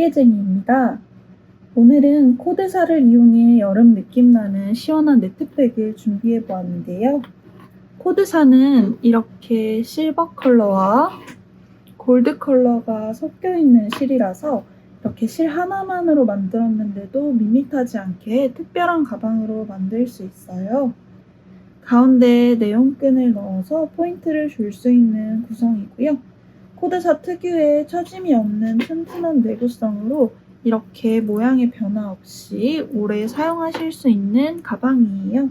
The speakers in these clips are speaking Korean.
시계쟁이입니다. 오늘은 코드사를 이용해 여름 느낌 나는 시원한 네트백을 준비해 보았는데요. 코드사는 이렇게 실버 컬러와 골드 컬러가 섞여 있는 실이라서 이렇게 실 하나만으로 만들었는데도 밋밋하지 않게 특별한 가방으로 만들 수 있어요. 가운데에 네온끈을 넣어서 포인트를 줄 수 있는 구성이고요. 코드사 특유의 처짐이 없는 튼튼한 내구성으로 이렇게 모양의 변화 없이 오래 사용하실 수 있는 가방이에요.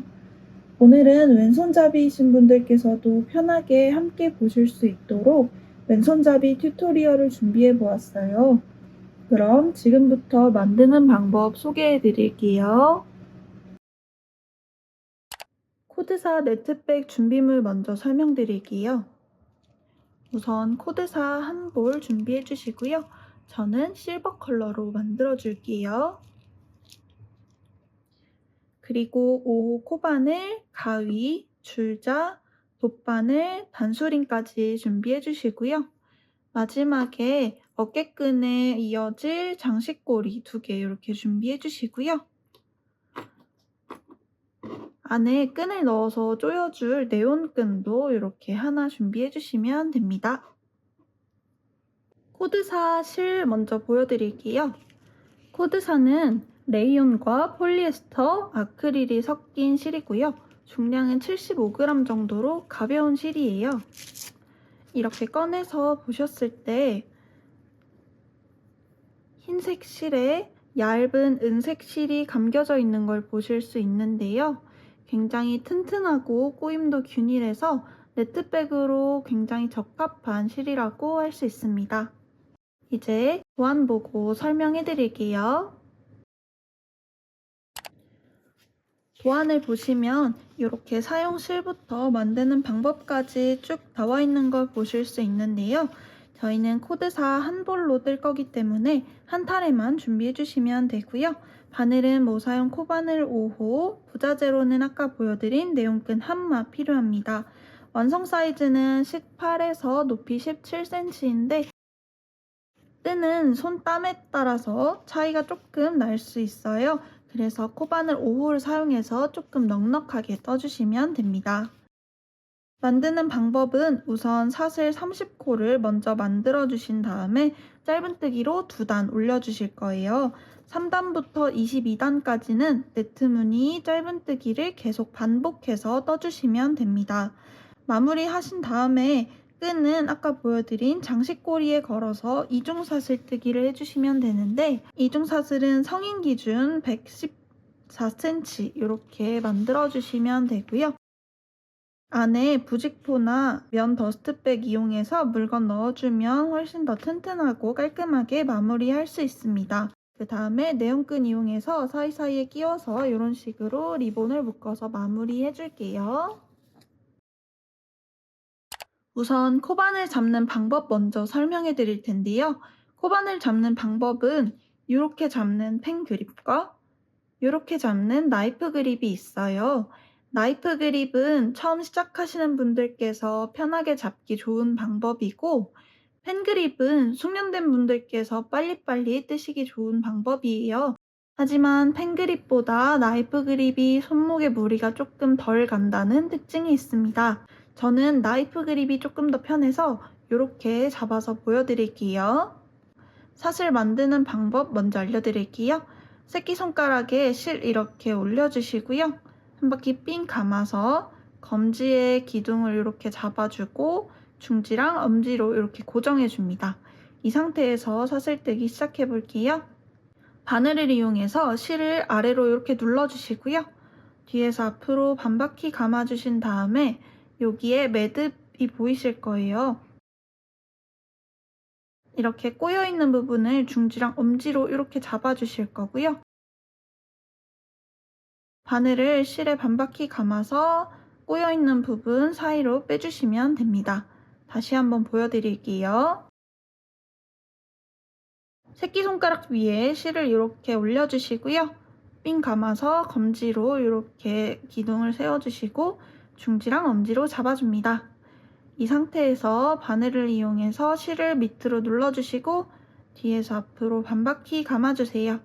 오늘은 왼손잡이이신 분들께서도 편하게 함께 보실 수 있도록 왼손잡이 튜토리얼을 준비해 보았어요. 그럼 지금부터 만드는 방법 소개해 드릴게요. 코드사 네트백 준비물 먼저 설명드릴게요. 우선 코드사 한 볼 준비해 주시고요. 저는 실버 컬러로 만들어 줄게요. 그리고 5호 코바늘, 가위, 줄자, 돗바늘, 단수링까지 준비해 주시고요. 마지막에 어깨끈에 이어질 장식고리 2개 이렇게 준비해 주시고요. 안에 끈을 넣어서 조여줄 네온끈도 이렇게 하나 준비해 주시면 됩니다. 코드사 실 먼저 보여드릴게요. 코드사는 레이온과 폴리에스터, 아크릴이 섞인 실이고요. 중량은 75g 정도로 가벼운 실이에요. 이렇게 꺼내서 보셨을 때 흰색 실에 얇은 은색 실이 감겨져 있는 걸 보실 수 있는데요. 굉장히 튼튼하고 꼬임도 균일해서 네트백으로 굉장히 적합한 실이라고 할 수 있습니다. 이제 도안 보고 설명해 드릴게요. 도안을 보시면 이렇게 사용실부터 만드는 방법까지 쭉 나와 있는 걸 보실 수 있는데요. 저희는 코드사 한 볼로 뜰 거기 때문에 한 타래만 준비해 주시면 되고요. 바늘은 모사용 코바늘 5호, 부자재로는 아까 보여드린 네온끈 한마 필요합니다. 완성 사이즈는 18에서 높이 17cm인데 뜨는 손땀에 따라서 차이가 조금 날 수 있어요. 그래서 코바늘 5호를 사용해서 조금 넉넉하게 떠주시면 됩니다. 만드는 방법은 우선 사슬 30코를 먼저 만들어 주신 다음에 짧은뜨기로 2단 올려주실 거예요. 3단부터 22단까지는 네트무늬 짧은뜨기를 계속 반복해서 떠주시면 됩니다. 마무리 하신 다음에 끈은 아까 보여드린 장식고리에 걸어서 이중사슬뜨기를 해주시면 되는데 이중사슬은 성인 기준 114cm 이렇게 만들어주시면 되고요. 안에 부직포나 면 더스트백 이용해서 물건 넣어주면 훨씬 더 튼튼하고 깔끔하게 마무리할 수 있습니다. 그 다음에 네온끈 이용해서 사이사이에 끼워서 이런 식으로 리본을 묶어서 마무리해 줄게요. 우선 코바늘 잡는 방법 먼저 설명해 드릴 텐데요. 코바늘 잡는 방법은 이렇게 잡는 펜 그립과 이렇게 잡는 나이프 그립이 있어요. 나이프 그립은 처음 시작하시는 분들께서 편하게 잡기 좋은 방법이고 펜 그립은 숙련된 분들께서 빨리빨리 뜨시기 좋은 방법이에요. 하지만 펜 그립보다 나이프 그립이 손목에 무리가 조금 덜 간다는 특징이 있습니다. 저는 나이프 그립이 조금 더 편해서 이렇게 잡아서 보여드릴게요. 사슬 만드는 방법 먼저 알려드릴게요. 새끼손가락에 실 이렇게 올려주시고요. 한 바퀴 삥 감아서 검지의 기둥을 이렇게 잡아주고 중지랑 엄지로 이렇게 고정해줍니다. 이 상태에서 사슬뜨기 시작해 볼게요. 바늘을 이용해서 실을 아래로 이렇게 눌러주시고요. 뒤에서 앞으로 반바퀴 감아주신 다음에 여기에 매듭이 보이실 거예요. 이렇게 꼬여있는 부분을 중지랑 엄지로 이렇게 잡아주실 거고요. 바늘을 실에 반바퀴 감아서 꼬여있는 부분 사이로 빼주시면 됩니다. 다시 한번 보여드릴게요. 새끼손가락 위에 실을 이렇게 올려주시고요. 삥 감아서 검지로 이렇게 기둥을 세워주시고 중지랑 엄지로 잡아줍니다. 이 상태에서 바늘을 이용해서 실을 밑으로 눌러주시고 뒤에서 앞으로 반바퀴 감아주세요.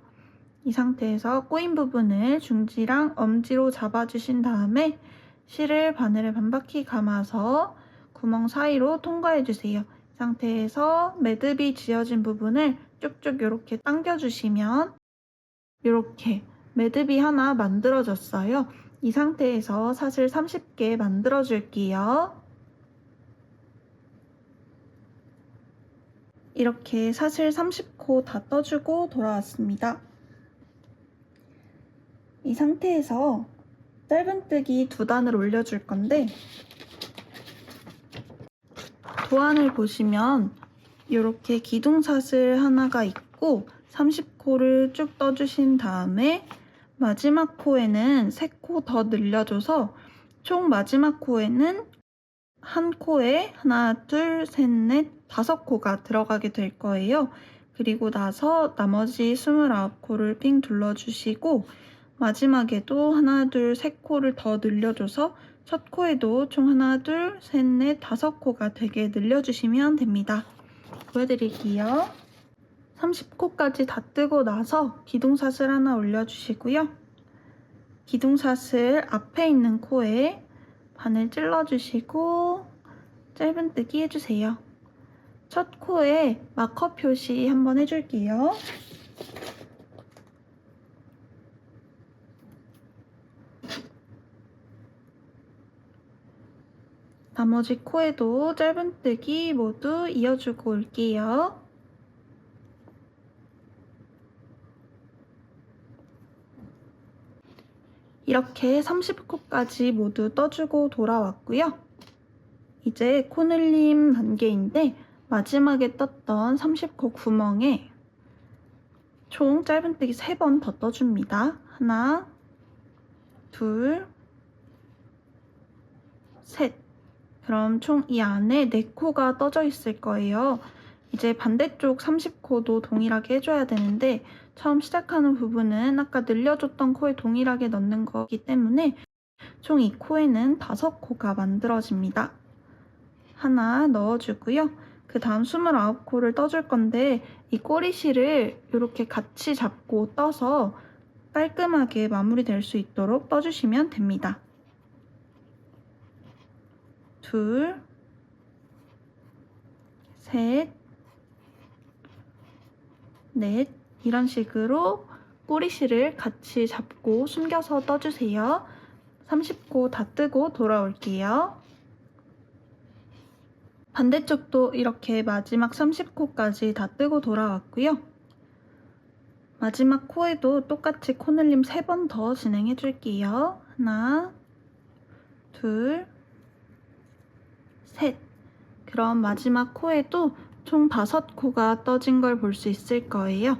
이 상태에서 꼬인 부분을 중지랑 엄지로 잡아주신 다음에 실을 바늘을 반바퀴 감아서 구멍 사이로 통과해주세요. 이 상태에서 매듭이 지어진 부분을 쭉쭉 이렇게 당겨주시면 이렇게 매듭이 하나 만들어졌어요. 이 상태에서 사슬 30개 만들어줄게요. 이렇게 사슬 30코 다 떠주고 돌아왔습니다. 이 상태에서 짧은뜨기 2단을 올려줄 건데 도안을 보시면 이렇게 기둥사슬 하나가 있고 30코를 쭉 떠주신 다음에 마지막 코에는 3코 더 늘려줘서 총 마지막 코에는 한 코에 하나, 둘, 셋, 넷, 5코가 들어가게 될 거예요. 그리고 나서 나머지 29코를 삥 둘러주시고 마지막에도 하나, 둘, 3코를 더 늘려줘서 첫 코에도 총 하나, 둘, 셋, 넷, 5코가 되게 늘려주시면 됩니다. 보여드릴게요. 30코까지 다 뜨고 나서 기둥사슬 하나 올려주시고요. 기둥사슬 앞에 있는 코에 바늘 찔러주시고 짧은뜨기 해주세요. 첫 코에 마커 표시 한번 해줄게요. 나머지 코에도 짧은뜨기 모두 이어주고 올게요. 이렇게 30코까지 모두 떠주고 돌아왔고요. 이제 코늘림 단계인데 마지막에 떴던 30코 구멍에 총 짧은뜨기 3번 더 떠줍니다. 하나, 둘, 셋. 그럼 총 이 안에 4코가 떠져 있을 거예요. 이제 반대쪽 30코도 동일하게 해줘야 되는데 처음 시작하는 부분은 아까 늘려줬던 코에 동일하게 넣는 거기 때문에 총 이 코에는 5코가 만들어집니다. 하나 넣어주고요. 그 다음 29코를 떠줄 건데 이 꼬리실을 이렇게 같이 잡고 떠서 깔끔하게 마무리될 수 있도록 떠주시면 됩니다. 둘, 셋, 넷. 이런 식으로 꼬리실을 같이 잡고 숨겨서 떠주세요. 30코 다 뜨고 돌아올게요. 반대쪽도 이렇게 마지막 30코까지 다 뜨고 돌아왔고요. 마지막 코에도 똑같이 코늘림 3번 더 진행해 줄게요. 하나, 둘, 셋. 그럼 마지막 코에도 총 5코가 떠진 걸 볼 수 있을 거예요.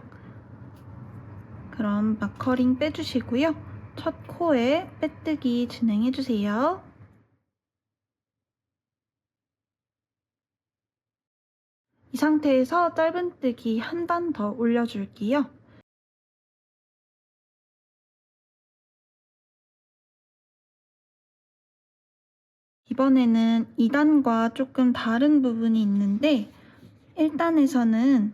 그럼 마커링 빼주시고요. 첫 코에 빼뜨기 진행해 주세요. 이 상태에서 짧은뜨기 한 단 더 올려줄게요. 이번에는 2단과 조금 다른 부분이 있는데 1단에서는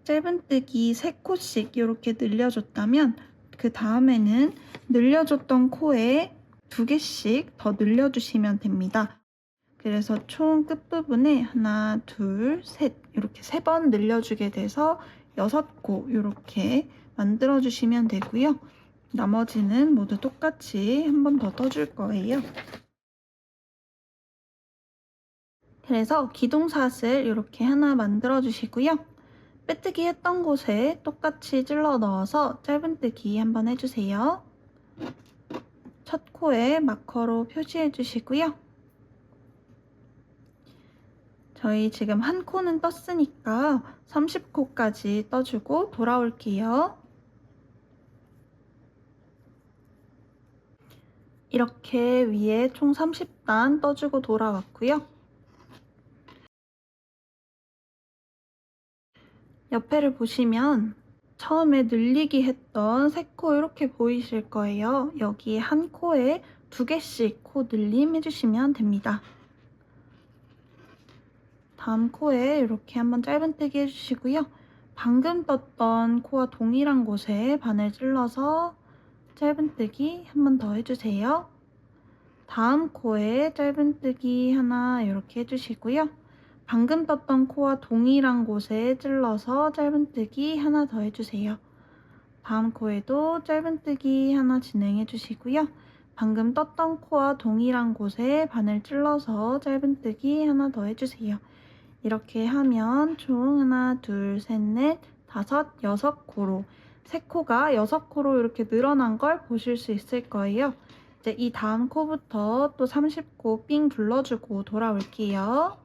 짧은뜨기 3코씩 이렇게 늘려줬다면 그 다음에는 늘려줬던 코에 2개씩 더 늘려주시면 됩니다. 그래서 총 끝부분에 하나, 둘, 셋 이렇게 3번 늘려주게 돼서 6코 이렇게 만들어주시면 되고요. 나머지는 모두 똑같이 한 번 더 떠줄 거예요. 그래서 기둥사슬 이렇게 하나 만들어주시고요. 빼뜨기 했던 곳에 똑같이 찔러 넣어서 짧은뜨기 한번 해주세요. 첫 코에 마커로 표시해 주시고요. 저희 지금 한 코는 떴으니까 30코까지 떠주고 돌아올게요. 이렇게 위에 총 30단 떠주고 돌아왔고요. 옆에를 보시면 처음에 늘리기 했던 3코 이렇게 보이실 거예요. 여기 한 코에 2개씩 코 늘림 해주시면 됩니다. 다음 코에 이렇게 한번 짧은뜨기 해주시고요. 방금 떴던 코와 동일한 곳에 바늘 찔러서 짧은뜨기 한 번 더 해주세요. 다음 코에 짧은뜨기 하나 이렇게 해주시고요. 방금 떴던 코와 동일한 곳에 찔러서 짧은뜨기 하나 더 해주세요. 다음 코에도 짧은뜨기 하나 진행해주시고요. 방금 떴던 코와 동일한 곳에 바늘 찔러서 짧은뜨기 하나 더 해주세요. 이렇게 하면 총 하나, 둘, 셋, 넷, 다섯, 여섯 코로 세 코가 6코로 이렇게 늘어난 걸 보실 수 있을 거예요. 이제 이 다음 코부터 또 30코 삥 둘러주고 돌아올게요.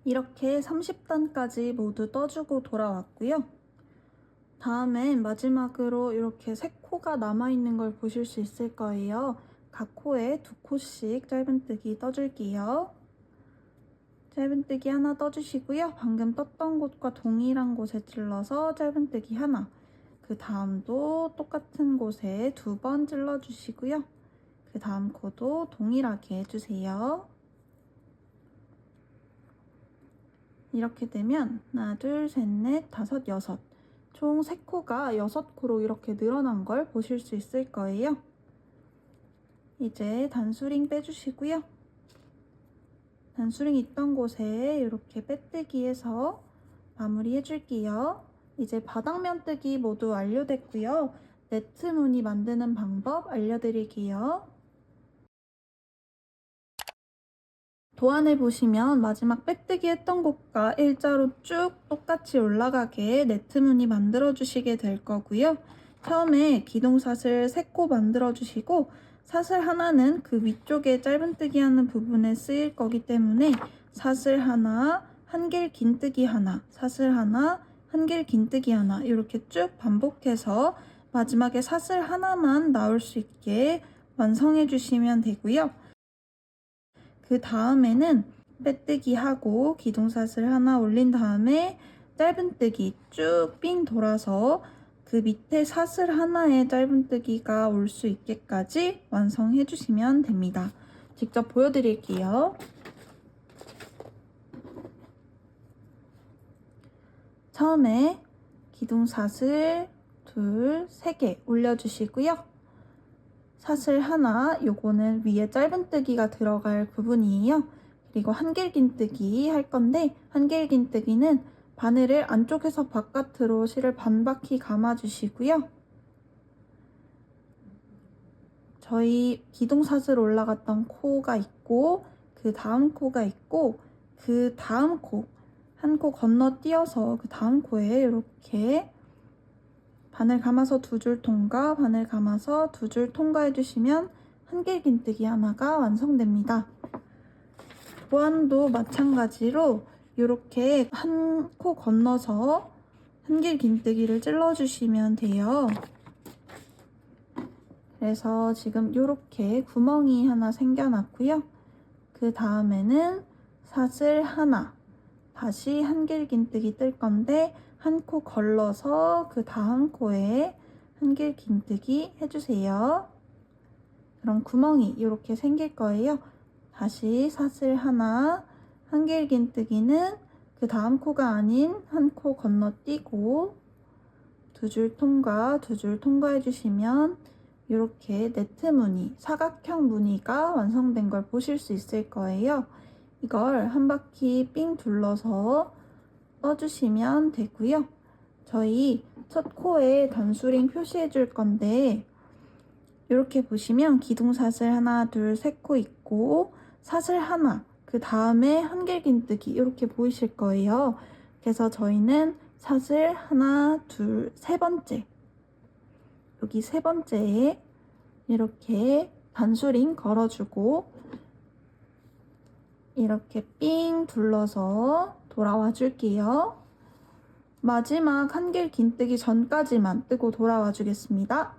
이렇게 30단까지 모두 떠주고 돌아왔고요. 다음엔 마지막으로 이렇게 3코가 남아있는 걸 보실 수 있을 거예요. 각 코에 2코씩 짧은뜨기 떠줄게요. 짧은뜨기 하나 떠주시고요. 방금 떴던 곳과 동일한 곳에 찔러서 짧은뜨기 하나. 그 다음도 똑같은 곳에 2번 찔러주시고요. 그 다음 코도 동일하게 해주세요. 이렇게 되면 하나, 둘, 셋, 넷, 다섯, 여섯. 총 3코가 6코로 이렇게 늘어난 걸 보실 수 있을 거예요. 이제 단수링 빼주시고요. 단수링 있던 곳에 이렇게 빼뜨기해서 마무리 해줄게요. 이제 바닥면 뜨기 모두 완료됐고요. 네트 무늬 만드는 방법 알려드릴게요. 도안을 보시면 마지막 빼뜨기 했던 곳과 일자로 쭉 똑같이 올라가게 네트 무늬 만들어 주시게 될 거고요. 처음에 기둥사슬 3코 만들어 주시고 사슬 하나는 그 위쪽에 짧은뜨기 하는 부분에 쓰일 거기 때문에 사슬 하나, 한길 긴뜨기 하나, 사슬 하나, 한길 긴뜨기 하나 이렇게 쭉 반복해서 마지막에 사슬 하나만 나올 수 있게 완성해 주시면 되고요. 그 다음에는 빼뜨기 하고 기둥사슬 하나 올린 다음에 짧은뜨기 쭉 삥 돌아서 그 밑에 사슬 하나에 짧은뜨기가 올 수 있게까지 완성해 주시면 됩니다. 직접 보여드릴게요. 처음에 기둥사슬 2, 3개 올려주시고요. 사슬 하나, 요거는 위에 짧은뜨기가 들어갈 부분이에요. 그리고 한길긴뜨기 할 건데 한길긴뜨기는 바늘을 안쪽에서 바깥으로 실을 반바퀴 감아주시고요. 저희 기둥사슬 올라갔던 코가 있고 그 다음 코가 있고 그 다음 코, 한 코 건너뛰어서 그 다음 코에 이렇게 바늘 감아서 2줄 통과, 바늘 감아서 2줄 통과해 주시면 한길긴뜨기 하나가 완성됩니다. 보안도 마찬가지로 이렇게 한 코 건너서 한길긴뜨기를 찔러주시면 돼요. 그래서 지금 이렇게 구멍이 하나 생겨났고요. 그 다음에는 사슬 하나, 다시 한길긴뜨기 뜰 건데 한 코 걸러서 그 다음 코에 한길긴뜨기 해주세요. 그럼 구멍이 이렇게 생길 거예요. 다시 사슬 하나, 한길긴뜨기는 그 다음 코가 아닌 한 코 건너뛰고 2줄 통과, 2줄 통과해 주시면 이렇게 네트 무늬, 사각형 무늬가 완성된 걸 보실 수 있을 거예요. 이걸 한 바퀴 삥 둘러서 떠주시면 되고요. 저희 첫 코에 단수링 표시해 줄 건데 이렇게 보시면 기둥사슬 하나, 둘, 3코 있고 사슬 하나, 그 다음에 한길긴뜨기 이렇게 보이실 거예요. 그래서 저희는 사슬 하나, 둘, 3번째 여기 3번째에 이렇게 단수링 걸어주고 이렇게 삥 둘러서 돌아와 줄게요. 마지막 한길긴뜨기 전까지만 뜨고 돌아와 주겠습니다.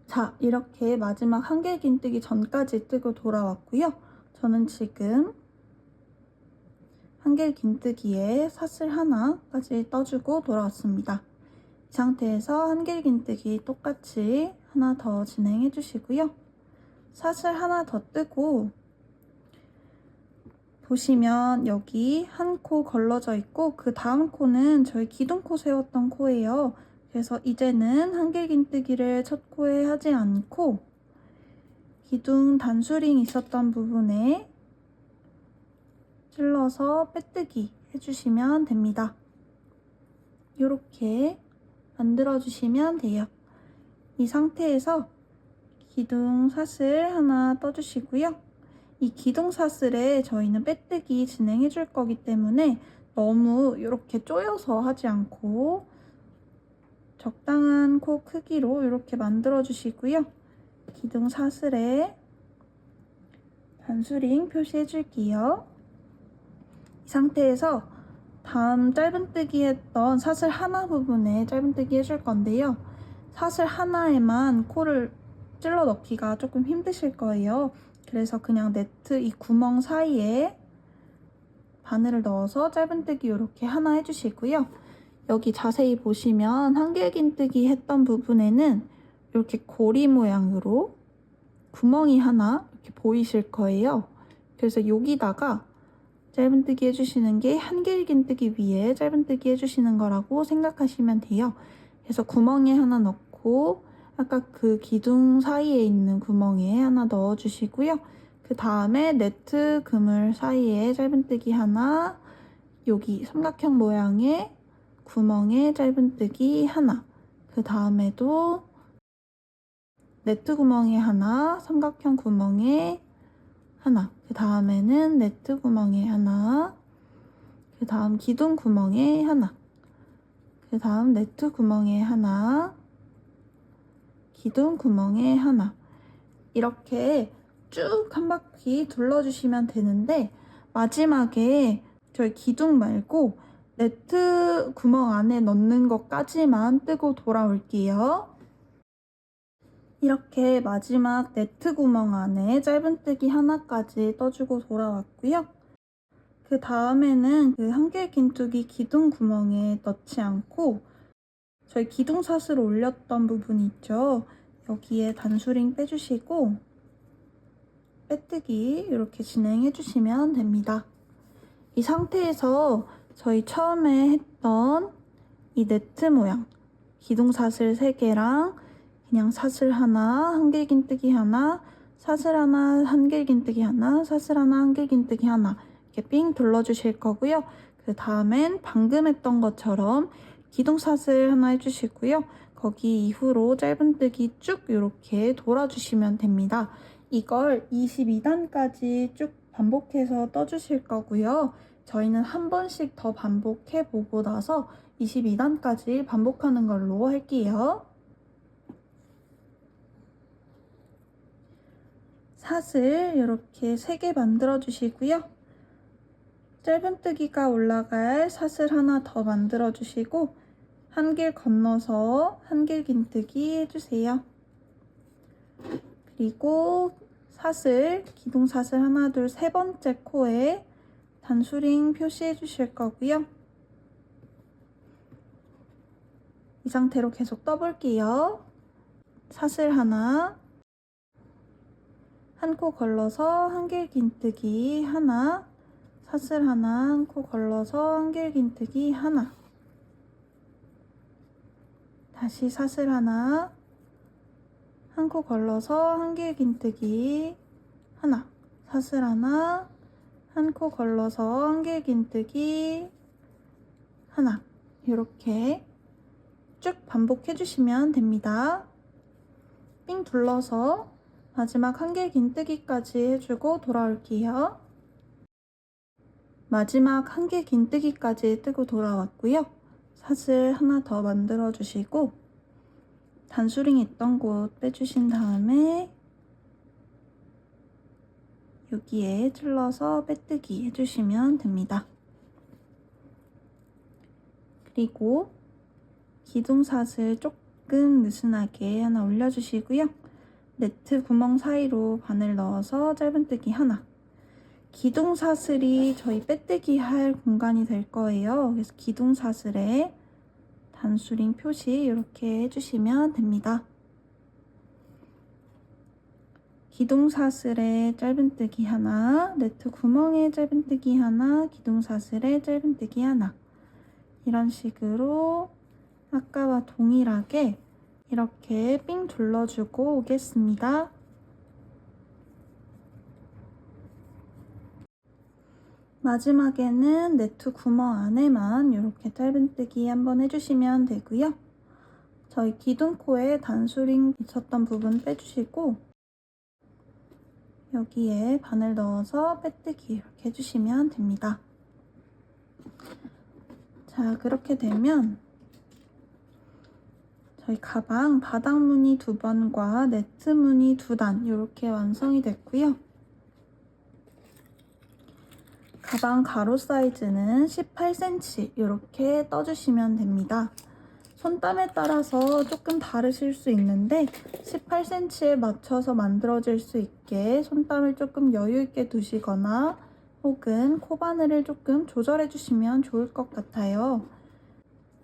자, 이렇게 마지막 한길긴뜨기 전까지 뜨고 돌아왔고요. 저는 지금 한길긴뜨기에 사슬 하나까지 떠주고 돌아왔습니다. 이 상태에서 한길긴뜨기 똑같이 하나 더 진행해 주시고요. 사슬 하나 더 뜨고 보시면 여기 한 코 걸러져 있고 그 다음 코는 저희 기둥코 세웠던 코예요. 그래서 이제는 한길긴뜨기를 첫 코에 하지 않고 기둥 단수링 있었던 부분에 찔러서 빼뜨기 해주시면 됩니다. 이렇게 만들어주시면 돼요. 이 상태에서 기둥 사슬 하나 떠주시고요. 이 기둥 사슬에 저희는 빼뜨기 진행해 줄 거기 때문에 너무 이렇게 조여서 하지 않고 적당한 코 크기로 이렇게 만들어 주시고요. 기둥 사슬에 단수링 표시해 줄게요. 이 상태에서 다음 짧은뜨기 했던 사슬 하나 부분에 짧은뜨기 해줄 건데요. 사슬 하나에만 코를 찔러 넣기가 조금 힘드실 거예요. 그래서 그냥 네트 이 구멍 사이에 바늘을 넣어서 짧은뜨기 이렇게 하나 해주시고요. 여기 자세히 보시면 한길긴뜨기 했던 부분에는 이렇게 고리 모양으로 구멍이 하나 이렇게 보이실 거예요. 그래서 여기다가 짧은뜨기 해주시는 게 한길긴뜨기 위에 짧은뜨기 해주시는 거라고 생각하시면 돼요. 그래서 구멍에 하나 넣고 아까 그 기둥 사이에 있는 구멍에 하나 넣어주시고요. 그 다음에 네트 그물 사이에 짧은뜨기 하나, 여기 삼각형 모양의 구멍에 짧은뜨기 하나, 그 다음에도 네트 구멍에 하나, 삼각형 구멍에 하나, 그 다음에는 네트 구멍에 하나, 그 다음 기둥 구멍에 하나, 그 다음 네트 구멍에 하나, 기둥 구멍에 하나, 이렇게 쭉 한 바퀴 둘러주시면 되는데 마지막에 저희 기둥 말고 네트 구멍 안에 넣는 것까지만 뜨고 돌아올게요. 이렇게 마지막 네트 구멍 안에 짧은뜨기 하나까지 떠주고 돌아왔고요. 그 다음에는 그 한길긴뜨기 기둥 구멍에 넣지 않고 저희 기둥 사슬을 올렸던 부분 있죠. 여기에 단수링 빼주시고 빼뜨기 이렇게 진행해 주시면 됩니다. 이 상태에서 저희 처음에 했던 이 네트 모양 기둥 사슬 3개랑 그냥 사슬 하나, 한길긴뜨기 하나, 사슬 하나, 한길긴뜨기 하나, 사슬 하나, 한길긴뜨기 하나 이렇게 삥 둘러주실 거고요. 그 다음엔 방금 했던 것처럼 기둥 사슬 하나 해주시고요. 거기 이후로 짧은뜨기 쭉 이렇게 돌아주시면 됩니다. 이걸 22단까지 쭉 반복해서 떠주실 거고요. 저희는 한 번씩 더 반복해보고 나서 22단까지 반복하는 걸로 할게요. 사슬 이렇게 3개 만들어 주시고요. 짧은뜨기가 올라갈 사슬 하나 더 만들어 주시고 한 길 건너서 한길긴뜨기 해주세요. 그리고 사슬, 기둥 사슬 하나, 둘, 3번째 코에 단수링 표시해 주실 거고요. 이 상태로 계속 떠볼게요. 사슬 하나, 한 코 걸러서 한길긴뜨기 하나, 사슬 하나, 한 코 걸러서 한길긴뜨기 하나, 다시 사슬 하나, 한 코 걸러서 한길긴뜨기 하나, 사슬 하나, 한 코 걸러서 한길긴뜨기 하나, 이렇게 쭉 반복해 주시면 됩니다. 삥 둘러서 마지막 한길긴뜨기까지 해주고 돌아올게요. 마지막 한길긴뜨기까지 뜨고 돌아왔고요. 사슬 하나 더 만들어 주시고 단수링 있던 곳 빼주신 다음에 여기에 찔러서 빼뜨기 해주시면 됩니다. 그리고 기둥 사슬 조금 느슨하게 하나 올려주시고요. 네트 구멍 사이로 바늘 넣어서 짧은뜨기 하나. 기둥 사슬이 저희 빼뜨기 할 공간이 될 거예요. 그래서 기둥 사슬에 단수링 표시 이렇게 해주시면 됩니다. 기둥사슬에 짧은뜨기 하나, 네트 구멍에 짧은뜨기 하나, 기둥사슬에 짧은뜨기 하나, 이런 식으로 아까와 동일하게 이렇게 삥 둘러주고 오겠습니다. 마지막에는 네트 구멍 안에만 이렇게 짧은뜨기 한번 해주시면 되고요. 저희 기둥코에 단수링 있었던 부분 빼주시고 여기에 바늘 넣어서 빼뜨기 이렇게 해주시면 됩니다. 자, 그렇게 되면 저희 가방 바닥 무늬 2번과 네트 무늬 2단 이렇게 완성이 됐고요. 가방 가로 사이즈는 18cm 이렇게 떠주시면 됩니다. 손땀에 따라서 조금 다르실 수 있는데 18cm에 맞춰서 만들어질 수 있게 손땀을 조금 여유 있게 두시거나 혹은 코바늘을 조금 조절해 주시면 좋을 것 같아요.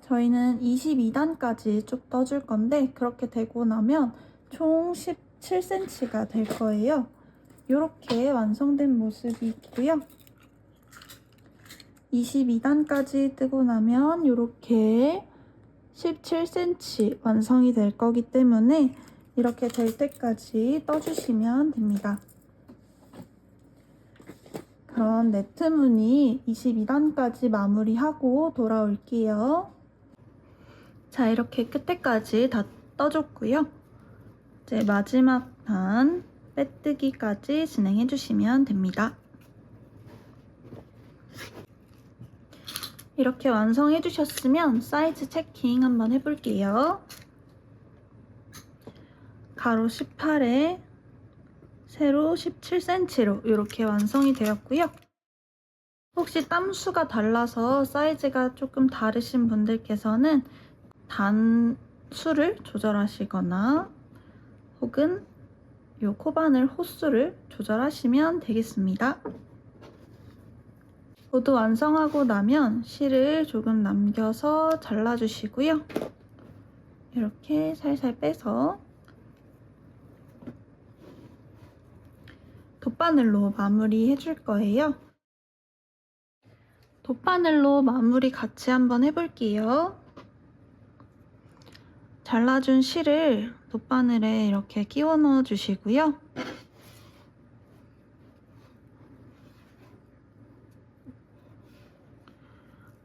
저희는 22단까지 쭉 떠줄 건데 그렇게 되고 나면 총 17cm가 될 거예요. 이렇게 완성된 모습이 있고요. 22단까지 뜨고 나면 이렇게 17cm 완성이 될 거기 때문에 이렇게 될 때까지 떠주시면 됩니다. 그럼 네트 무늬 22단까지 마무리하고 돌아올게요. 자, 이렇게 끝에까지 다 떠줬고요. 이제 마지막 단 빼뜨기까지 진행해 주시면 됩니다. 이렇게 완성해 주셨으면 사이즈 체킹 한번 해볼게요. 가로 18에 세로 17cm로 이렇게 완성이 되었고요. 혹시 땀수가 달라서 사이즈가 조금 다르신 분들께서는 단수를 조절하시거나 혹은 이 코바늘 호수를 조절하시면 되겠습니다. 모두 완성하고 나면 실을 조금 남겨서 잘라주시고요. 이렇게 살살 빼서 돗바늘로 마무리 해줄 거예요. 돗바늘로 마무리 같이 한번 해볼게요. 잘라준 실을 돗바늘에 이렇게 끼워 넣어 주시고요.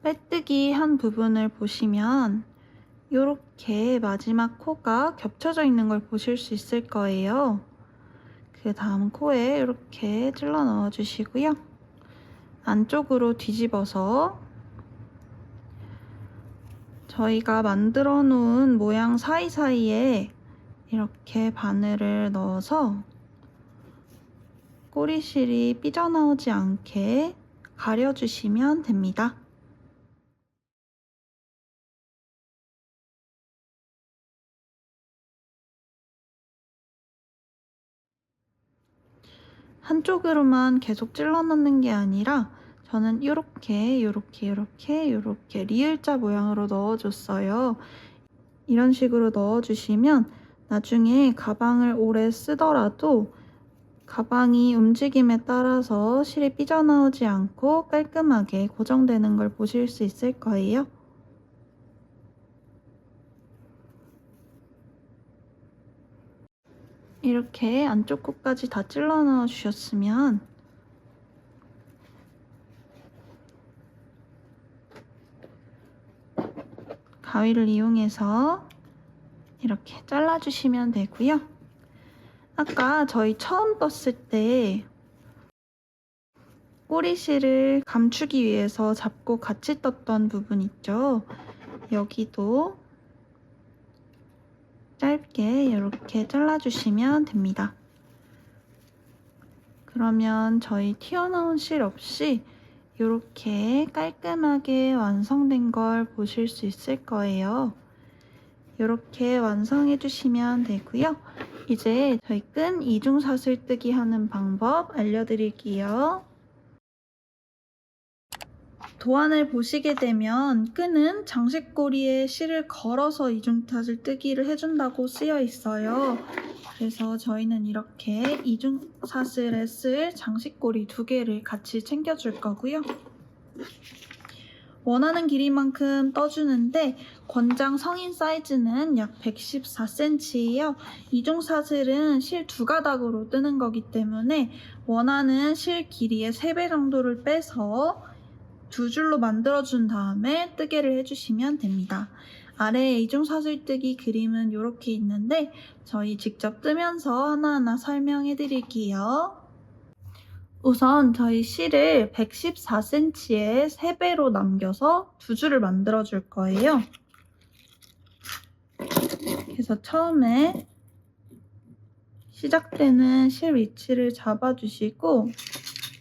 빼뜨기 한 부분을 보시면 이렇게 마지막 코가 겹쳐져 있는 걸 보실 수 있을 거예요. 그 다음 코에 이렇게 찔러 넣어 주시고요. 안쪽으로 뒤집어서 저희가 만들어 놓은 모양 사이사이에 이렇게 바늘을 넣어서 꼬리실이 삐져나오지 않게 가려주시면 됩니다. 한쪽으로만 계속 찔러 넣는 게 아니라 저는 이렇게 리을자 모양으로 넣어줬어요. 이런 식으로 넣어주시면 나중에 가방을 오래 쓰더라도 가방이 움직임에 따라서 실이 삐져나오지 않고 깔끔하게 고정되는 걸 보실 수 있을 거예요. 이렇게 안쪽 코까지 다 찔러 넣어 주셨으면 가위를 이용해서 이렇게 잘라주시면 되고요. 아까 저희 처음 떴을 때 꼬리실을 감추기 위해서 잡고 같이 떴던 부분 있죠? 여기도 짧게 이렇게 잘라주시면 됩니다. 그러면 저희 튀어나온 실 없이 이렇게 깔끔하게 완성된 걸 보실 수 있을 거예요. 이렇게 완성해 주시면 되고요. 이제 저희 끈 이중사슬뜨기 하는 방법 알려드릴게요. 도안을 보시게 되면 끈은 장식고리에 실을 걸어서 이중사슬뜨기를 해준다고 쓰여 있어요. 그래서 저희는 이렇게 이중사슬에 쓸 장식고리 2개를 같이 챙겨줄 거고요. 원하는 길이만큼 떠주는데 권장 성인 사이즈는 약 114cm예요. 이중사슬은 실 2가닥으로 뜨는 거기 때문에 원하는 실 길이의 3배 정도를 빼서 2줄로 만들어준 다음에 뜨개를 해주시면 됩니다. 아래에 이중사슬뜨기 그림은 이렇게 있는데 저희 직접 뜨면서 하나하나 설명해 드릴게요. 우선 저희 실을 114cm에 3배로 남겨서 2줄을 만들어 줄 거예요. 그래서 처음에 시작되는 실 위치를 잡아주시고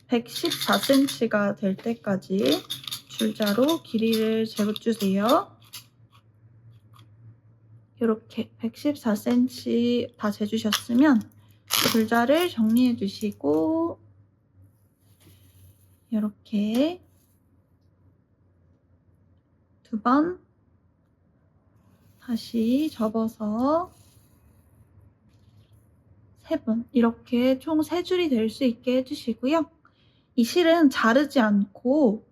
114cm가 될 때까지 줄자로 길이를 재주세요. 이렇게 114cm 다 재주셨으면 줄자를 정리해 주시고 이렇게 2번 다시 접어서 3번 이렇게 총 3줄이 될 수 있게 해주시고요. 이 실은 자르지 않고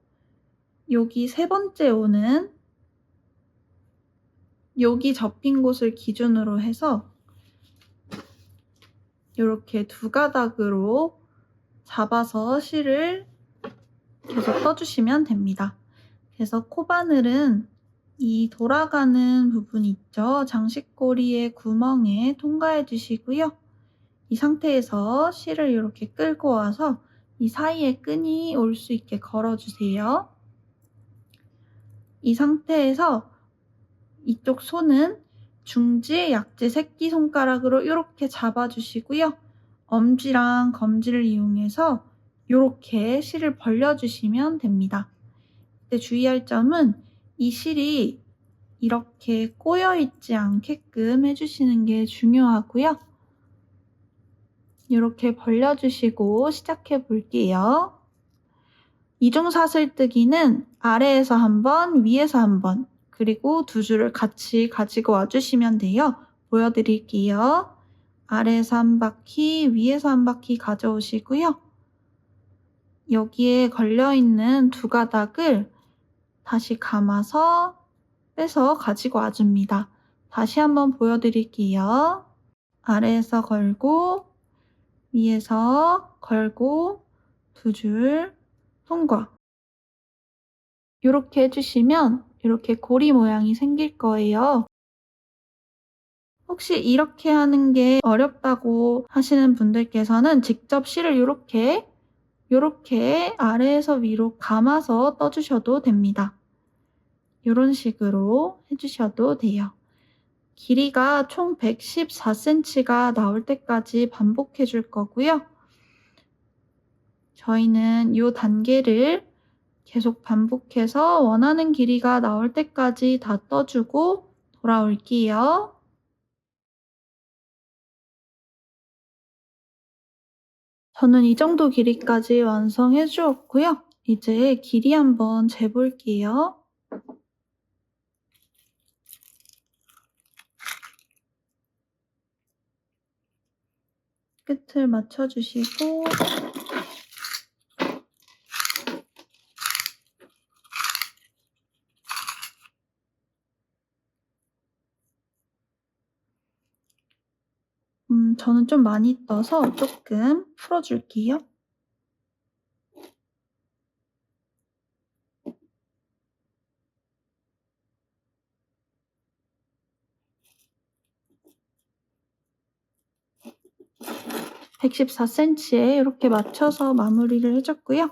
여기 3번째 오는 여기 접힌 곳을 기준으로 해서 이렇게 2가닥으로 잡아서 실을 계속 떠주시면 됩니다. 그래서 코바늘은 이 돌아가는 부분 있죠? 장식고리의 구멍에 통과해 주시고요. 이 상태에서 실을 이렇게 끌고 와서 이 사이에 끈이 올 수 있게 걸어주세요. 이 상태에서 이쪽 손은 중지, 약지, 새끼손가락으로 이렇게 잡아주시고요. 엄지랑 검지를 이용해서 이렇게 실을 벌려주시면 됩니다. 근데 주의할 점은 이 실이 이렇게 꼬여있지 않게끔 해주시는 게 중요하고요. 이렇게 벌려주시고 시작해 볼게요. 이중사슬뜨기는 아래에서 1번, 위에서 1번, 그리고 2줄을 같이 가지고 와주시면 돼요. 보여드릴게요. 아래에서 1바퀴, 위에서 1바퀴 가져오시고요. 여기에 걸려있는 2가닥을 다시 감아서 빼서 가지고 와줍니다. 다시 한번 보여드릴게요. 아래에서 걸고 위에서 걸고 2줄 통과. 이렇게 해주시면 이렇게 고리 모양이 생길 거예요. 혹시 이렇게 하는 게 어렵다고 하시는 분들께서는 직접 실을 이렇게 아래에서 위로 감아서 떠주셔도 됩니다. 이런 식으로 해주셔도 돼요. 길이가 총 114cm가 나올 때까지 반복해 줄 거고요. 저희는 이 단계를 계속 반복해서 원하는 길이가 나올 때까지 다 떠주고 돌아올게요. 저는 이 정도 길이까지 완성해 주었고요. 이제 길이 한번 재볼게요. 끝을 맞춰주시고 저는 좀 많이 떠서 조금 풀어줄게요. (114cm에) 이렇게 맞춰서 마무리를 해줬고요.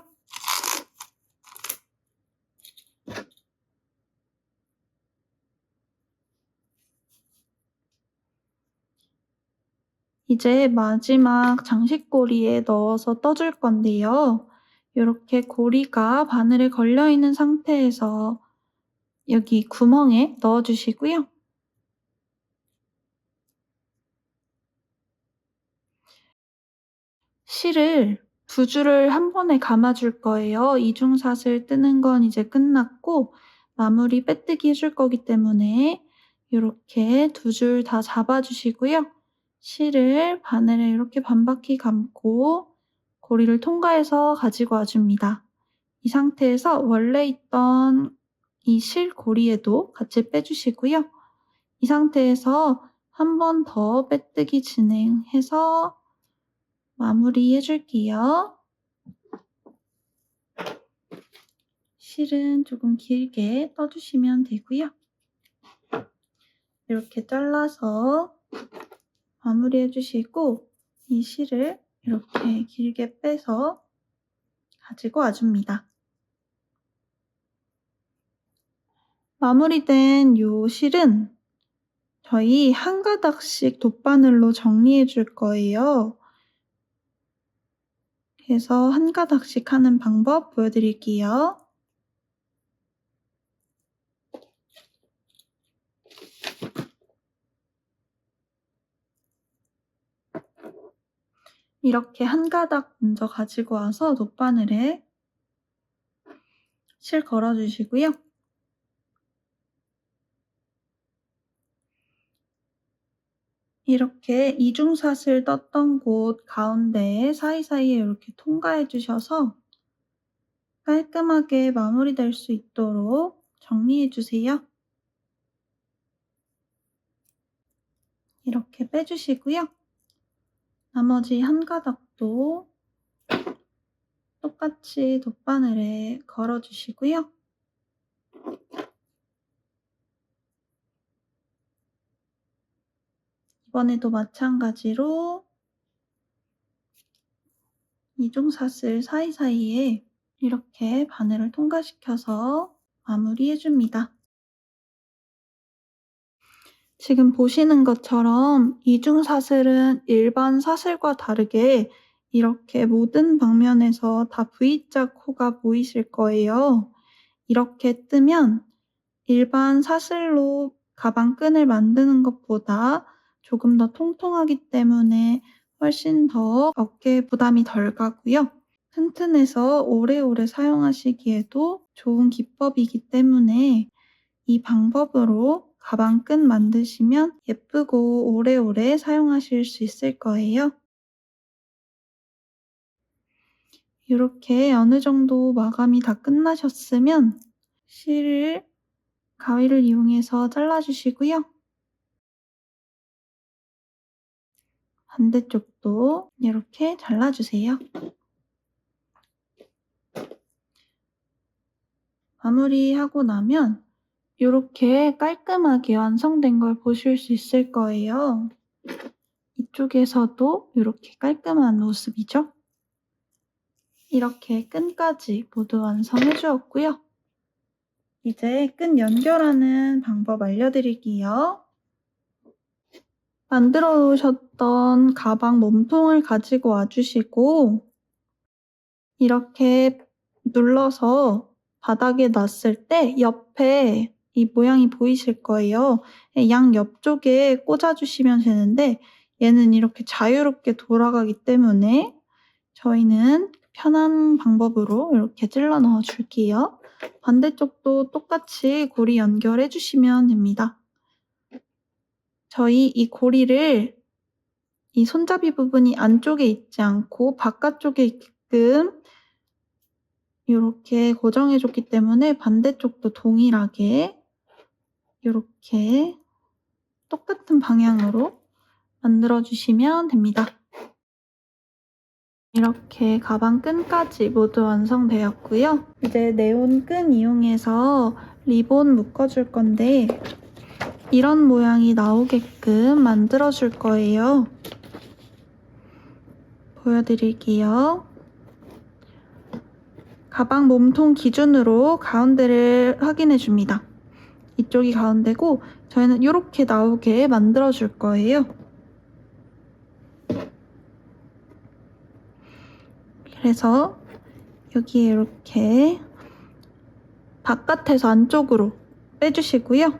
이제 마지막 장식고리에 넣어서 떠줄 건데요. 이렇게 고리가 바늘에 걸려있는 상태에서 여기 구멍에 넣어주시고요. 실을 2줄을 한 번에 감아줄 거예요. 이중사슬 뜨는 건 이제 끝났고 마무리 빼뜨기 해줄 거기 때문에 이렇게 2줄 다 잡아주시고요. 실을 바늘에 이렇게 반바퀴 감고 고리를 통과해서 가지고 와줍니다. 이 상태에서 원래 있던 이 실 고리에도 같이 빼주시고요. 이 상태에서 한 번 더 빼뜨기 진행해서 마무리해 줄게요. 실은 조금 길게 떠주시면 되고요. 이렇게 잘라서 마무리해 주시고 이 실을 이렇게 길게 빼서 가지고 와줍니다. 마무리된 요 실은 저희 한 가닥씩 돗바늘로 정리해 줄 거예요. 그래서 한 가닥씩 하는 방법 보여드릴게요. 이렇게 한 가닥 먼저 가지고 와서 돗바늘에 실 걸어주시고요. 이렇게 이중삿을 떴던 곳 가운데에 사이사이에 이렇게 통과해 주셔서 깔끔하게 마무리될 수 있도록 정리해 주세요. 이렇게 빼주시고요. 나머지 한 가닥도 똑같이 돗바늘에 걸어주시고요. 이번에도 마찬가지로 이중삿을 사이사이에 이렇게 바늘을 통과시켜서 마무리해줍니다. 지금 보시는 것처럼 이중사슬은 일반 사슬과 다르게 이렇게 모든 방면에서 다 V자 코가 보이실 거예요. 이렇게 뜨면 일반 사슬로 가방 끈을 만드는 것보다 조금 더 통통하기 때문에 훨씬 더 어깨 부담이 덜 가고요. 튼튼해서 오래오래 사용하시기에도 좋은 기법이기 때문에 이 방법으로 가방 끈 만드시면 예쁘고 오래오래 사용하실 수 있을 거예요. 이렇게 어느 정도 마감이 다 끝나셨으면 실을 가위를 이용해서 잘라주시고요. 반대쪽도 이렇게 잘라주세요. 마무리하고 나면 이렇게 깔끔하게 완성된 걸 보실 수 있을 거예요. 이쪽에서도 이렇게 깔끔한 모습이죠. 이렇게 끈까지 모두 완성해 주었고요. 이제 끈 연결하는 방법 알려드릴게요. 만들어 놓으셨던 가방 몸통을 가지고 와주시고 이렇게 눌러서 바닥에 놨을 때 옆에 이 모양이 보이실 거예요. 양 옆쪽에 꽂아주시면 되는데 얘는 이렇게 자유롭게 돌아가기 때문에 저희는 편한 방법으로 이렇게 찔러 넣어 줄게요. 반대쪽도 똑같이 고리 연결해 주시면 됩니다. 저희 이 고리를 이 손잡이 부분이 안쪽에 있지 않고 바깥쪽에 있게끔 이렇게 고정해 줬기 때문에 반대쪽도 동일하게 이렇게 똑같은 방향으로 만들어 주시면 됩니다. 이렇게 가방 끈까지 모두 완성되었고요. 이제 네온 끈 이용해서 리본 묶어줄 건데 이런 모양이 나오게끔 만들어 줄 거예요. 보여드릴게요. 가방 몸통 기준으로 가운데를 확인해 줍니다. 이쪽이 가운데고 저희는 이렇게 나오게 만들어 줄 거예요. 그래서 여기에 이렇게 바깥에서 안쪽으로 빼주시고요.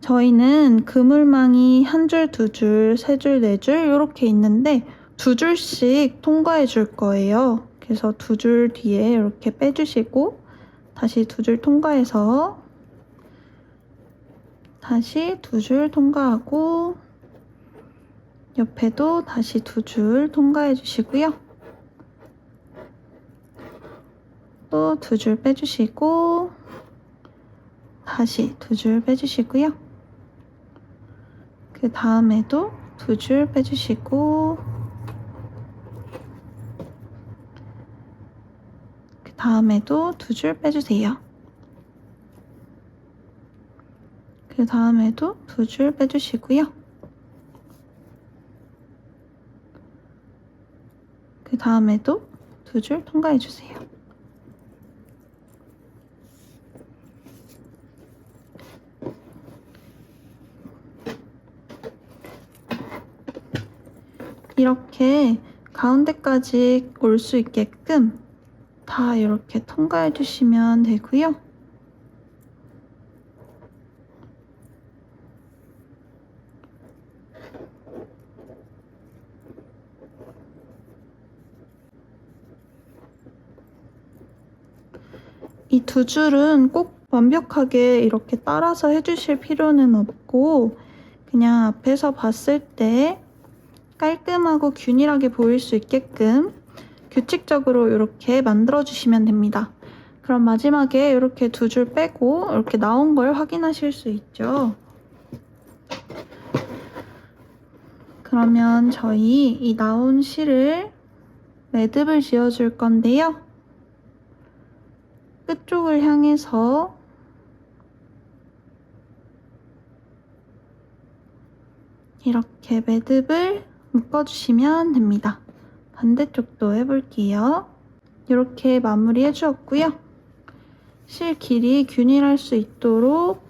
저희는 그물망이 한 줄, 두 줄, 세 줄, 네 줄 이렇게 있는데 두 줄씩 통과해 줄 거예요. 그래서 두 줄 뒤에 이렇게 빼주시고 다시 두 줄 통과해서 다시 두 줄 통과하고 옆에도 다시 2줄 통과해 주시고요. 또 2줄 빼주시고 다시 2줄 빼주시고요. 그 다음에도 2줄 빼주시고 그 다음에도 2줄 빼주세요. 그 다음에도 2줄 빼주시고요. 그 다음에도 2줄 통과해 주세요. 이렇게 가운데까지 올 수 있게끔 다 이렇게 통과해 주시면 되고요. 이 2줄은 꼭 완벽하게 이렇게 따라서 해주실 필요는 없고 그냥 앞에서 봤을 때 깔끔하고 균일하게 보일 수 있게끔 규칙적으로 이렇게 만들어주시면 됩니다. 그럼 마지막에 이렇게 2줄 빼고 이렇게 나온 걸 확인하실 수 있죠. 그러면 저희 이 나온 실을 매듭을 지어줄 건데요. 끝쪽을 향해서 이렇게 매듭을 묶어주시면 됩니다. 반대쪽도 해볼게요. 이렇게 마무리 해주었고요. 실 길이 균일할 수 있도록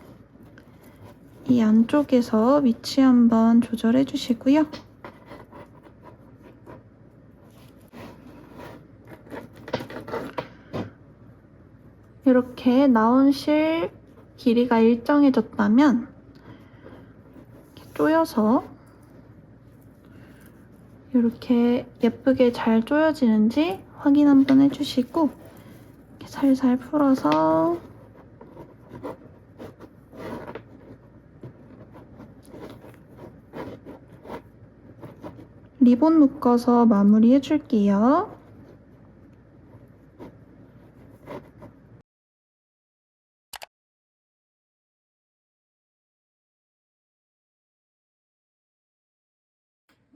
이 안쪽에서 위치 한번 조절해 주시고요. 이렇게 나온 실 길이가 일정해졌다면 이렇게 조여서 이렇게 예쁘게 잘 조여지는지 확인 한번 해주시고 이렇게 살살 풀어서 리본 묶어서 마무리 해줄게요.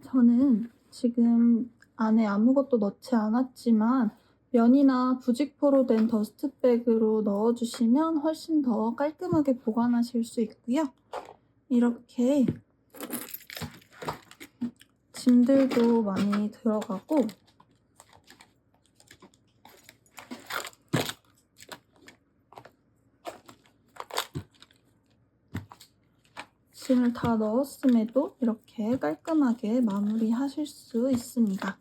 저는 지금 안에 아무것도 넣지 않았지만 면이나 부직포로 된 더스트백으로 넣어주시면 훨씬 더 깔끔하게 보관하실 수 있고요. 이렇게 짐들도 많이 들어가고 짐을 다 넣었음에도 이렇게 깔끔하게 마무리하실 수 있습니다.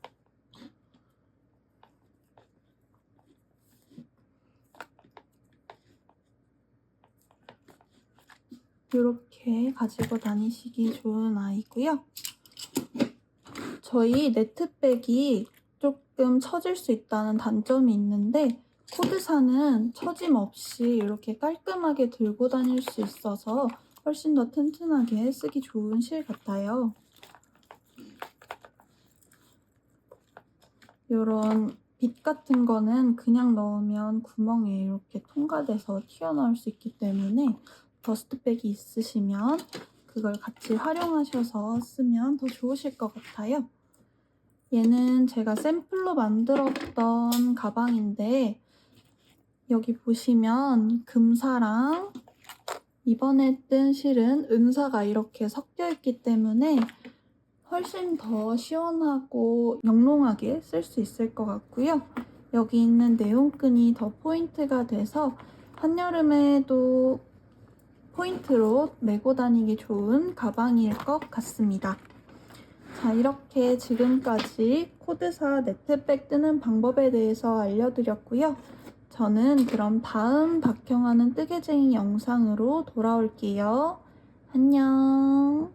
이렇게 가지고 다니시기 좋은 아이고요. 저희 네트백이 조금 처질 수 있다는 단점이 있는데 코드사는 처짐 없이 이렇게 깔끔하게 들고 다닐 수 있어서 훨씬 더 튼튼하게 쓰기 좋은 실 같아요. 이런 빗 같은 거는 그냥 넣으면 구멍에 이렇게 통과돼서 튀어나올 수 있기 때문에 더스트백이 있으시면 그걸 같이 활용하셔서 쓰면 더 좋으실 것 같아요. 얘는 제가 샘플로 만들었던 가방인데 여기 보시면 금사랑 이번에 뜬 실은 은사가 이렇게 섞여 있기 때문에 훨씬 더 시원하고 영롱하게 쓸 수 있을 것 같고요. 여기 있는 네온끈이 더 포인트가 돼서 한여름에도 포인트로 메고 다니기 좋은 가방일 것 같습니다. 자, 이렇게 지금까지 코드사 네트백 뜨는 방법에 대해서 알려드렸고요. 저는 그럼 다음 박형하는 뜨개쟁이 영상으로 돌아올게요. 안녕.